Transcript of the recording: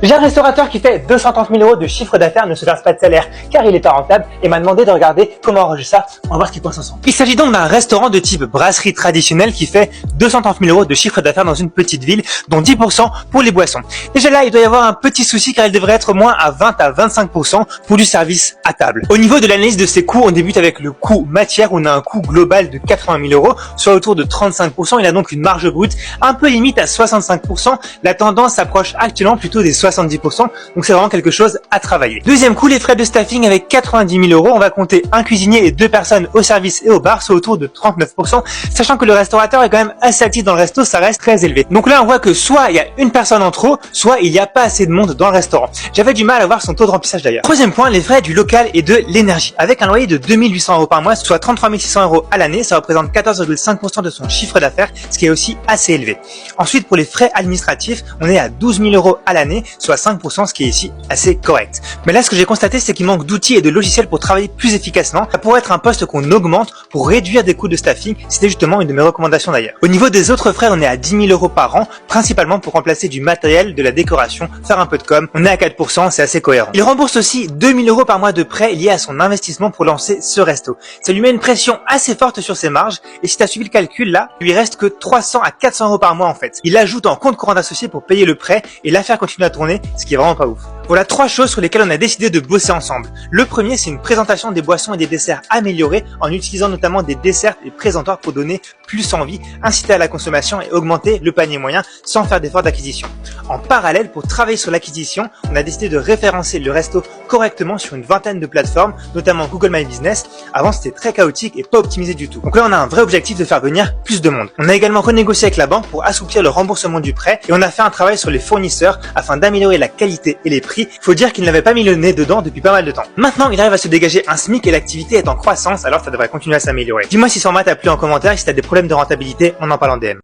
J'ai un restaurateur qui fait 230 000 € de chiffre d'affaires, ne se verse pas de salaire car il est pas rentable et m'a demandé de regarder comment enregistrer ça. On va voir ce qu'il pense ensemble. Il s'agit donc d'un restaurant de type brasserie traditionnelle qui fait 230 000 € de chiffre d'affaires dans une petite ville, dont 10% pour les boissons. Déjà là, il doit y avoir un petit souci car il devrait être moins à 20 à 25% pour du service à table. Au niveau de l'analyse de ses coûts, on débute avec le coût matière où on a un coût global de 80 000 €, soit autour de 35%. Il a donc une marge brute un peu limite à 65%. La tendance s'approche actuellement plutôt des 70%, donc c'est vraiment quelque chose à travailler. Deuxième coup, les frais de staffing avec 90 000 €. On va compter un cuisinier et 2 personnes au service et au bar, soit autour de 39%, sachant que le restaurateur est quand même assez actif dans le resto, ça reste très élevé. Donc là, on voit que soit il y a une personne en trop, soit il n'y a pas assez de monde dans le restaurant. J'avais du mal à voir son taux de remplissage d'ailleurs. Troisième point, les frais du local et de l'énergie. Avec un loyer de 2 800 € par mois, soit 33 600 € à l'année, ça représente 14,5% de son chiffre d'affaires, ce qui est aussi assez élevé. Ensuite, pour les frais administratifs, on est à 12 000 € à l'année, soit 5%, ce qui est ici assez correct. Mais là, ce que j'ai constaté, c'est qu'il manque d'outils et de logiciels pour travailler plus efficacement. Ça pourrait être un poste qu'on augmente pour réduire des coûts de staffing. C'était justement une de mes recommandations d'ailleurs. Au niveau des autres frais, on est à 10 000 € par an, principalement pour remplacer du matériel, de la décoration, faire un peu de com. On est à 4%, c'est assez cohérent. Il rembourse aussi 2 000 € par mois de prêts liés à son investissement pour lancer ce resto. Ça lui met une pression assez forte sur ses marges, et si tu as suivi le calcul là, il lui reste que 300 à 400 € par mois en fait. Il ajoute en compte courant d'associé pour payer le prêt et l'affaire continue à tourner, ce qui est vraiment pas ouf. Voilà 3 choses sur lesquelles on a décidé de bosser ensemble. Le premier, c'est une présentation des boissons et des desserts améliorés en utilisant notamment des desserts et présentoirs pour donner plus envie, inciter à la consommation et augmenter le panier moyen sans faire d'effort d'acquisition. En parallèle, pour travailler sur l'acquisition, on a décidé de référencer le resto correctement sur une vingtaine de plateformes, notamment Google My Business. Avant, c'était très chaotique et pas optimisé du tout. Donc là, on a un vrai objectif de faire venir plus de monde. On a également renégocié avec la banque pour assouplir le remboursement du prêt et on a fait un travail sur les fournisseurs afin d'améliorer la qualité et les prix. Faut dire qu'il n'avait pas mis le nez dedans depuis pas mal de temps. Maintenant, il arrive à se dégager un SMIC et l'activité est en croissance, alors ça devrait continuer à s'améliorer. Dis-moi si ce format t'a plu en commentaire et si t'as des problèmes de rentabilité, on en parle en DM.